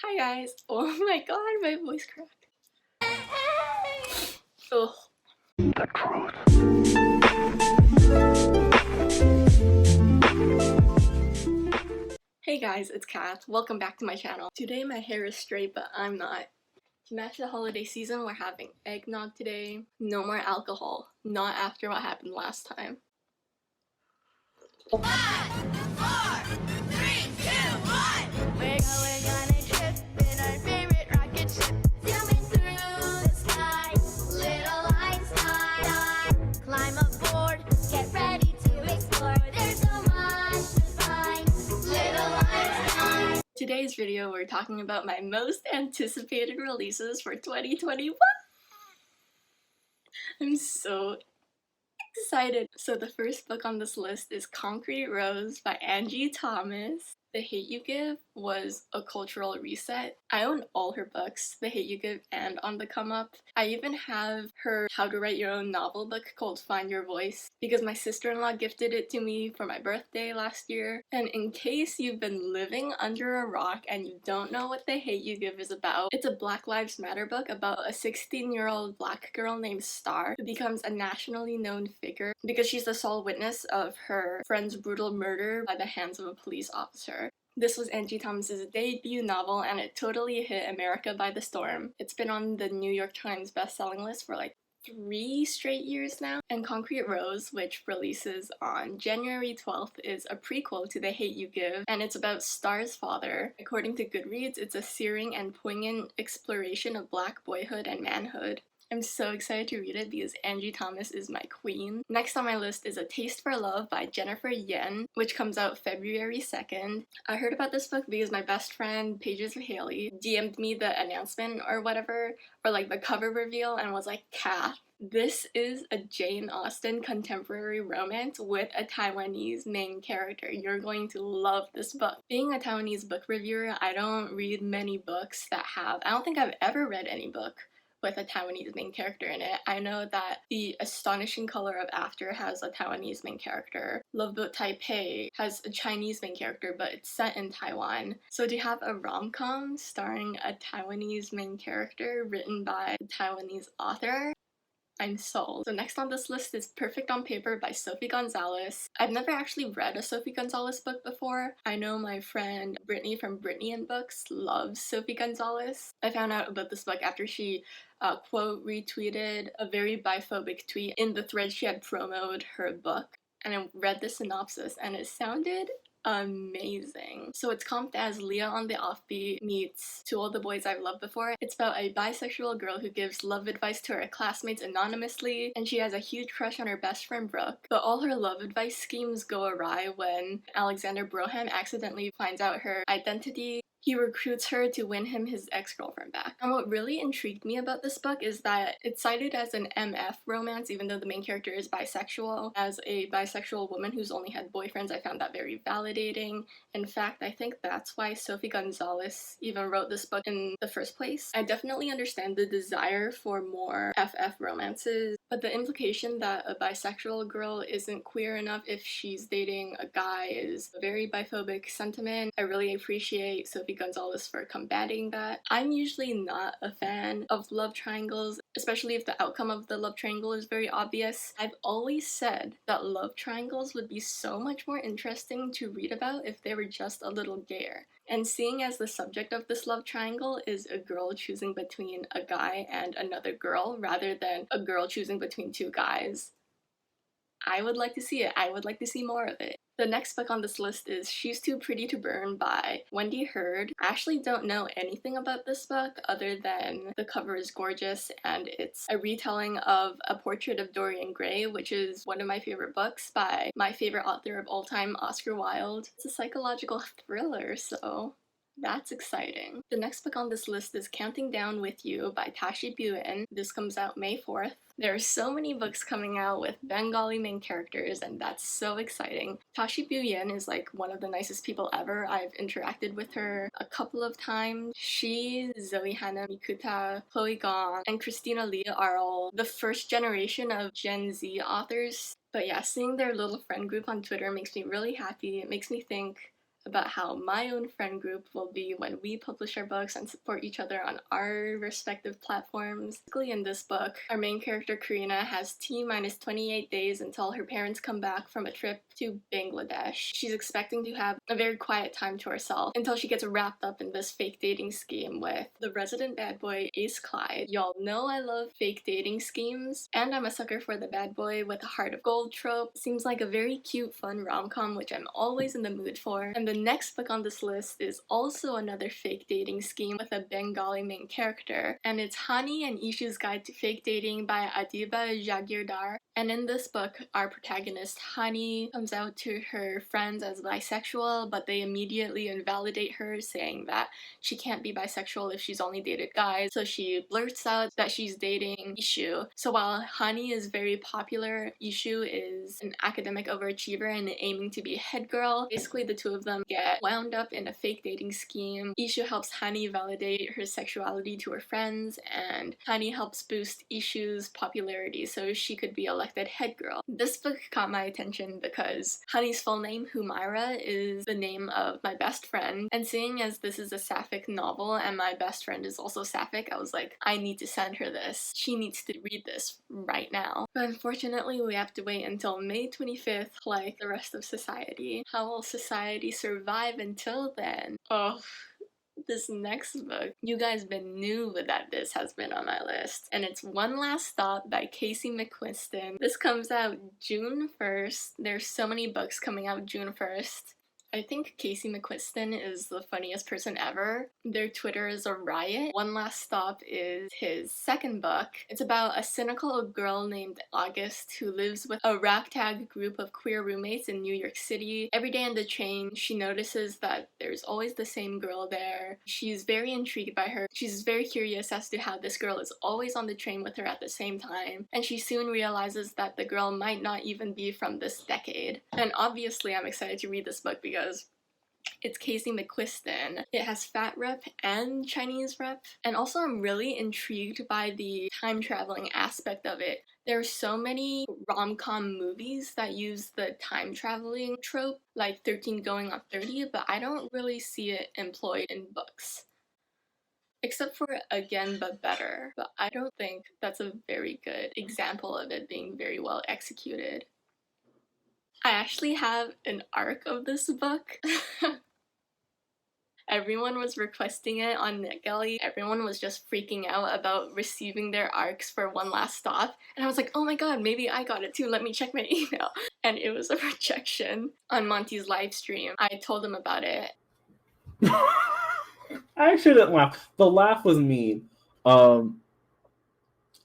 Hi guys! Oh my god, my voice cracked. Ugh. The truth. Hey guys, it's Kath. Welcome back to my channel. Today my hair is straight, but I'm not. To match the holiday season, we're having eggnog today. No more alcohol. Not after what happened last time. 5, 4, 3, 2, 1. We're going on a trip in our favorite rocket ship. Zooming through the sky, little lights high. Climb aboard, get ready to explore. There's so much to find. Little lights high. Today's video, we're talking about my most anticipated releases for 2021. I'm so excited. So the first book on this list is Concrete Rose by Angie Thomas. The Hate U Give was a cultural reset. I own all her books, The Hate U Give and On the Come Up. I even have her How to Write Your Own novel book called Find Your Voice because my sister-in-law gifted it to me for my birthday last year. And in case you've been living under a rock and you don't know what The Hate U Give is about, it's a Black Lives Matter book about a 16-year-old black girl named Star who becomes a nationally known figure because she's the sole witness of her friend's brutal murder by the hands of a police officer. This was Angie Thomas's debut novel and it totally hit America by the storm. It's been on the New York Times bestselling list for like 3 straight years now. And Concrete Rose, which releases on January 12th, is a prequel to The Hate U Give, and it's about Star's father. According to Goodreads, it's a searing and poignant exploration of black boyhood and manhood. I'm so excited to read it because Angie Thomas is my queen. Next on my list is A Taste for Love by Jennifer Yen, which comes out February 2nd. I heard about this book because my best friend, Pages of Haley, DM'd me the announcement or whatever, or like the cover reveal, and was like, Kath, this is a Jane Austen contemporary romance with a Taiwanese main character. You're going to love this book. Being a Taiwanese book reviewer, I don't read many books that have, I don't think I've ever read any book with a Taiwanese main character in it. I know that The Astonishing Color of After has a Taiwanese main character. Love Boat Taipei has a Chinese main character, but it's set in Taiwan. So to have a rom-com starring a Taiwanese main character written by a Taiwanese author, I'm sold. So next on this list is Perfect on Paper by Sophie Gonzalez. I've never actually read a Sophie Gonzalez book before. I know my friend Brittany from Brittany and Books loves Sophie Gonzalez. I found out about this book after she quote retweeted a very biphobic tweet in the thread she had promoted her book. And I read the synopsis and it sounded amazing. So it's comped as Leah on the Offbeat meets To All the Boys I've Loved Before. It's about a bisexual girl who gives love advice to her classmates anonymously, and she has a huge crush on her best friend Brooke. But all her love advice schemes go awry when Alexander Broham accidentally finds out her identity. He recruits her to win him his ex-girlfriend back. And what really intrigued me about this book is that it's cited as an MF romance, even though the main character is bisexual. As a bisexual woman who's only had boyfriends, I found that very validating. In fact, I think that's why Sophie Gonzalez even wrote this book in the first place. I definitely understand the desire for more FF romances, but the implication that a bisexual girl isn't queer enough if she's dating a guy is a very biphobic sentiment. I really appreciate Sophie Gonzalez for combating that. I'm usually not a fan of love triangles, especially if the outcome of the love triangle is very obvious. I've always said that love triangles would be so much more interesting to read about if they were just a little gayer. And seeing as the subject of this love triangle is a girl choosing between a guy and another girl rather than a girl choosing between two guys, I would like to see it. I would like to see more of it. The next book on this list is She's Too Pretty to Burn by Wendy Hurd. I actually don't know anything about this book other than the cover is gorgeous and it's a retelling of A Portrait of Dorian Gray, which is one of my favorite books by my favorite author of all time, Oscar Wilde. It's a psychological thriller, so that's exciting. The next book on this list is Counting Down With You by Tashi Buen. This comes out May 4th. There are so many books coming out with Bengali main characters and that's so exciting. Tashi Buen is like one of the nicest people ever. I've interacted with her a couple of times. She, Zoe Hannah, Mikuta, Chloe Gong, and Christina Lee are all the first generation of Gen Z authors. But yeah, seeing their little friend group on Twitter makes me really happy. It makes me think about how my own friend group will be when we publish our books and support each other on our respective platforms. Basically, in this book, our main character Karina has T-minus 28 days until her parents come back from a trip to Bangladesh. She's expecting to have a very quiet time to herself until she gets wrapped up in this fake dating scheme with the resident bad boy Ace Clyde. Y'all know I love fake dating schemes, and I'm a sucker for the bad boy with a heart of gold trope. Seems like a very cute, fun rom-com, which I'm always in the mood for. And the next book on this list is also another fake dating scheme with a Bengali main character, and it's Hani and Ishu's Guide to Fake Dating by Adiba Jagirdar. And in this book, our protagonist Hani comes out to her friends as bisexual, but they immediately invalidate her, saying that she can't be bisexual if she's only dated guys. So she blurts out that she's dating Ishu. So while Hani is very popular, Ishu is an academic overachiever and aiming to be a head girl. Basically, the two of them get wound up in a fake dating scheme. Ishu helps Hani validate her sexuality to her friends, and Hani helps boost Ishu's popularity so she could be elected head girl. This book caught my attention because Hani's full name, Humaira, is the name of my best friend, and seeing as this is a sapphic novel and my best friend is also sapphic, I was like, I need to send her this. She needs to read this right now. But unfortunately, we have to wait until May 25th like the rest of society. How will society survive until then? Oh, this next book, you guys been new that this has been on my list, and it's One Last Stop by Casey McQuiston. This comes out June 1st. There's so many books coming out June 1st. I think Casey McQuiston is the funniest person ever. Their Twitter is a riot. One Last Stop is his second book. It's about a cynical girl named August who lives with a ragtag group of queer roommates in New York City. Every day on the train, she notices that there's always the same girl there. She's very intrigued by her. She's very curious as to how this girl is always on the train with her at the same time, and she soon realizes that the girl might not even be from this decade. And obviously, I'm excited to read this book because it's Casey McQuiston. It has fat rep and Chinese rep, and also I'm really intrigued by the time traveling aspect of it. There are so many rom-com movies that use the time traveling trope, like 13 Going on 30, but I don't really see it employed in books. Except for Again But Better, but I don't think that's a very good example of it being very well executed. I actually have an arc of this book. Everyone was requesting it on NetGalley. Everyone was just freaking out about receiving their arcs for One Last Stop. And I was like, oh my god, maybe I got it too. Let me check my email. And it was a rejection on Monty's live stream. I told him about it. I actually didn't laugh. The laugh was mean.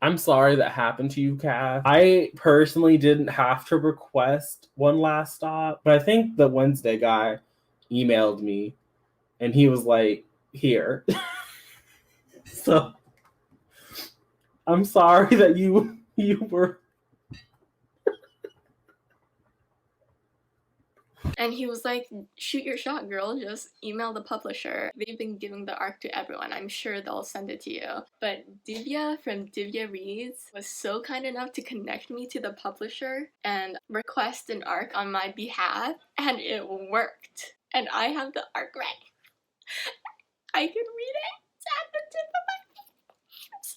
I'm sorry that happened to you, Kath. I personally didn't have to request One Last Stop, but I think the Wednesday guy emailed me and he was like, here. So I'm sorry that you were. And he was like, shoot your shot, girl, just email the publisher. They've been giving the arc to everyone. I'm sure they'll send it to you. But Divya from Divya Reads was so kind enough to connect me to the publisher and request an arc on my behalf, and it worked. And I have the arc ready. I can read it. It's at the tip of my fingers.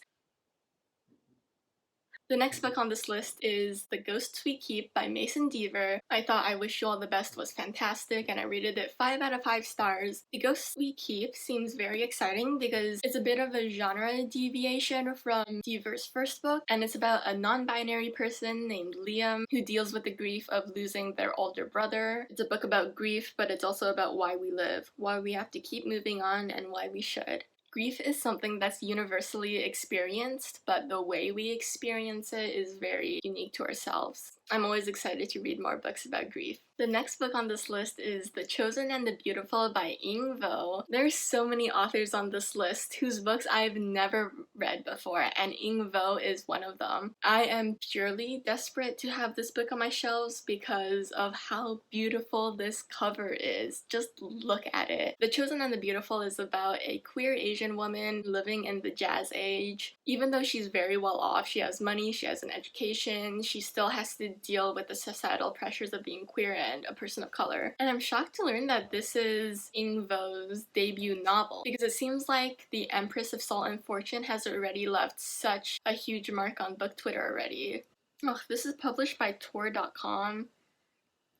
The next book on this list is The Ghosts We Keep by Mason Deaver. I thought I Wish You All the Best was fantastic, and I rated it 5 out of 5 stars. The Ghosts We Keep seems very exciting because it's a bit of a genre deviation from Deaver's first book, and it's about a non-binary person named Liam who deals with the grief of losing their older brother. It's a book about grief, but it's also about why we live, why we have to keep moving on, and why we should. Grief is something that's universally experienced, but the way we experience it is very unique to ourselves. I'm always excited to read more books about grief. The next book on this list is The Chosen and the Beautiful by Ing Vo. There's so many authors on this list whose books I've never read before, and Ing Vo is one of them. I am purely desperate to have this book on my shelves because of how beautiful this cover is. Just look at it. The Chosen and the Beautiful is about a queer Asian woman living in the Jazz Age. Even though she's very well off, she has money, she has an education, she still has to deal with the societal pressures of being queer and a person of color. And I'm shocked to learn that this is Ingvo's debut novel, because it seems like the Empress of Salt and Fortune has already left such a huge mark on book Twitter already. Oh, this is published by Tor.com.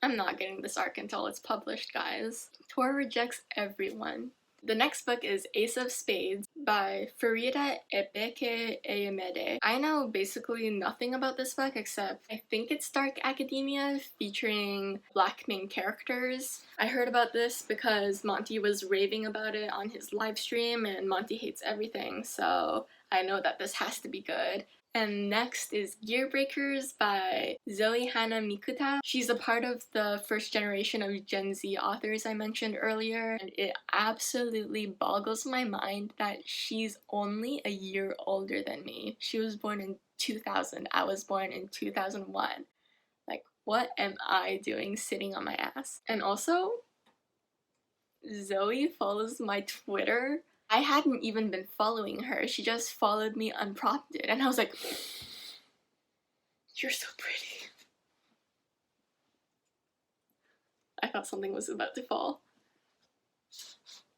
I'm not getting this arc until it's published, guys. Tor rejects everyone. The next book is Ace of Spades by Farida Ebeke Eyemede. I know basically nothing about this book except I think it's dark academia featuring black main characters. I heard about this because Monty was raving about it on his live stream, and Monty hates everything, so I know that this has to be good. And next is Gear Breakers by Zoe Hannah Mikuta. She's a part of the first generation of Gen Z authors I mentioned earlier, and it absolutely boggles my mind that she's only a year older than me. She was born in 2000. I was born in 2001. Like, what am I doing sitting on my ass? And also, Zoe follows my Twitter. I hadn't even been following her. She just followed me unprompted, and I was like, you're so pretty. I thought something was about to fall.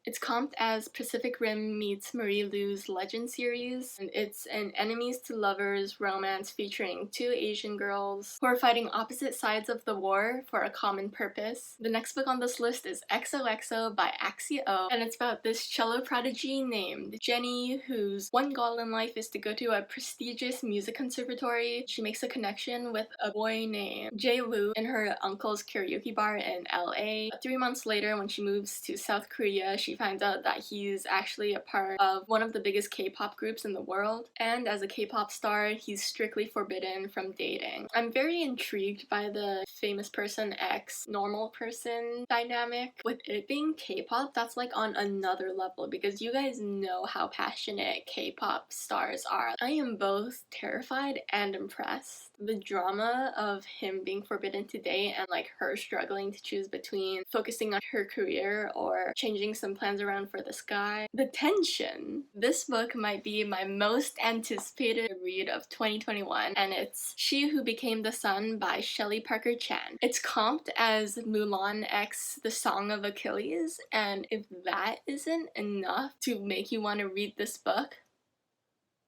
It's comped as Pacific Rim meets Marie Lu's Legend series, and it's an enemies to lovers romance featuring two Asian girls who are fighting opposite sides of the war for a common purpose. The next book on this list is XOXO by Axio, and it's about this cello prodigy named Jenny, whose one goal in life is to go to a prestigious music conservatory. She makes a connection with a boy named Jae Woo in her uncle's karaoke bar in LA. 3 months later, when she moves to South Korea, she finds out that he's actually a part of one of the biggest K-pop groups in the world, and as a K-pop star, he's strictly forbidden from dating. I'm very intrigued by the famous person x normal person dynamic. With it being K-pop, that's like on another level, because you guys know how passionate K-pop stars are. I am both terrified and impressed. The drama of him being forbidden to date and like her struggling to choose between focusing on her career or changing some plans around for this guy. The tension. This book might be my most anticipated read of 2021, and it's She Who Became the Sun by Shelley Parker Chan. It's comped as Mulan x The Song of Achilles, and if that isn't enough to make you want to read this book,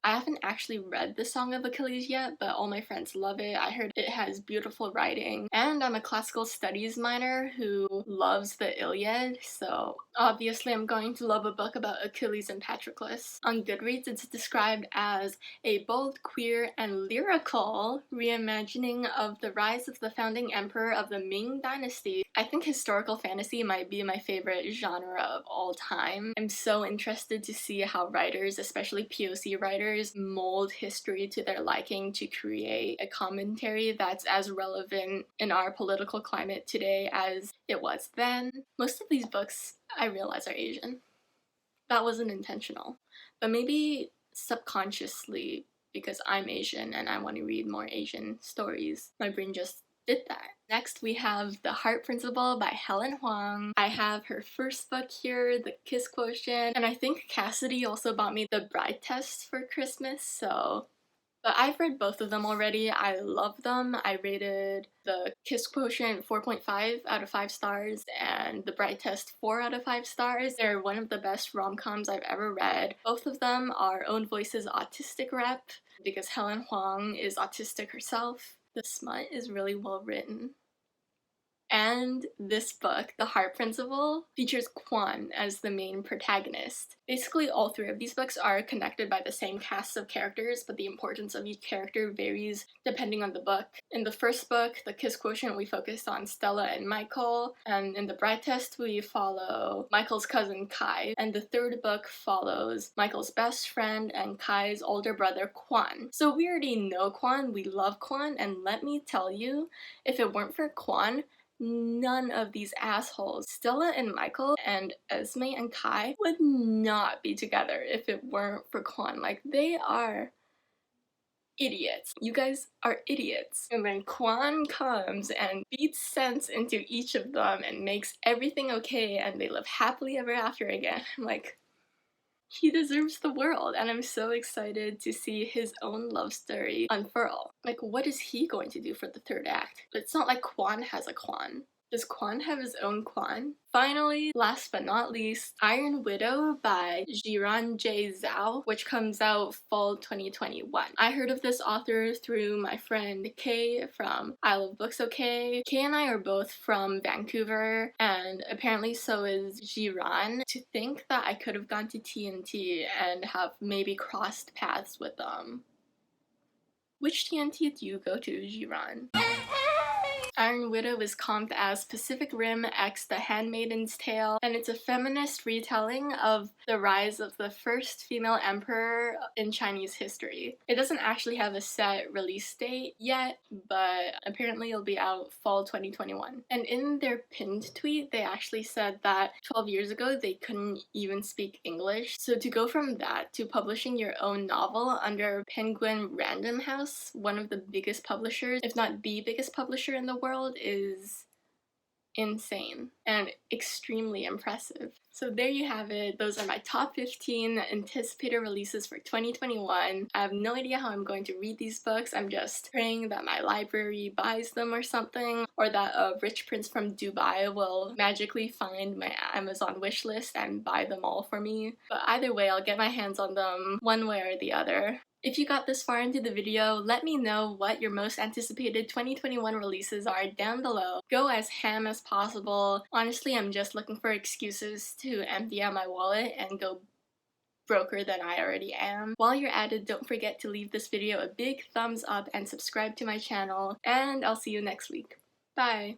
I haven't actually read The Song of Achilles yet, but all my friends love it. I heard it has beautiful writing, and I'm a classical studies minor who loves the Iliad, so obviously I'm going to love a book about Achilles and Patroclus. On Goodreads, it's described as a bold, queer, and lyrical reimagining of the rise of the founding emperor of the Ming Dynasty. I think historical fantasy might be my favorite genre of all time. I'm so interested to see how writers, especially POC writers, mold history to their liking to create a commentary that's as relevant in our political climate today as it was then. Most of these books, I realize, are Asian. That wasn't intentional, but maybe subconsciously, because I'm Asian and I want to read more Asian stories, my brain just did that. Next, we have The Heart Principle by Helen Huang. I have her first book here, The Kiss Quotient, and I think Cassidy also bought me The Bride Test for Christmas, so... But I've read both of them already. I love them. I rated The Kiss Quotient 4.5 out of 5 stars and The Bride Test 4 out of 5 stars. They're one of the best rom-coms I've ever read. Both of them are Own Voices autistic rep, because Helen Huang is autistic herself. The smut is really well written. And this book, The Heart Principle, features Kwan as the main protagonist. Basically, all three of these books are connected by the same cast of characters, but the importance of each character varies depending on the book. In the first book, The Kiss Quotient, we focused on Stella and Michael, and in The Bride Test, we follow Michael's cousin Kai, and the third book follows Michael's best friend and Kai's older brother Kwan. So we already know Kwan, we love Kwan, and let me tell you, if it weren't for Kwan, none of these assholes, Stella and Michael and Esme and Kai, would not be together if it weren't for Kwan. Like, they are idiots. You guys are idiots. And then Kwan comes and beats sense into each of them and makes everything okay, and they live happily ever after again. I'm like, he deserves the world, and I'm so excited to see his own love story unfurl. Like, what is he going to do for the third act? It's not like Kwan has a Kwan. Does Quan have his own Quan? Finally, last but not least, Iron Widow by Jiran J. Zhao, which comes out fall 2021. I heard of this author through my friend Kay from I Love Books OK. Kay and I are both from Vancouver, and apparently so is Jiran. To think that I could have gone to TNT and have maybe crossed paths with them. Which TNT do you go to, Jiran? Iron Widow is comped as Pacific Rim x The Handmaid's Tale, and it's a feminist retelling of the rise of the first female emperor in Chinese history. It doesn't actually have a set release date yet, but apparently it'll be out fall 2021. And in their pinned tweet, they actually said that 12 years ago they couldn't even speak English. So to go from that to publishing your own novel under Penguin Random House, one of the biggest publishers, if not the biggest publisher in the world, is insane and extremely impressive. So there you have it. Those are my top 15 anticipated releases for 2021. I have no idea how I'm going to read these books. I'm just praying that my library buys them or something, or that a rich prince from Dubai will magically find my Amazon wishlist and buy them all for me. But either way, I'll get my hands on them one way or the other. If you got this far into the video, let me know what your most anticipated 2021 releases are down below. Go as ham as possible. Honestly, I'm just looking for excuses to empty out my wallet and go broker than I already am. While you're at it, don't forget to leave this video a big thumbs up and subscribe to my channel, and I'll see you next week. Bye!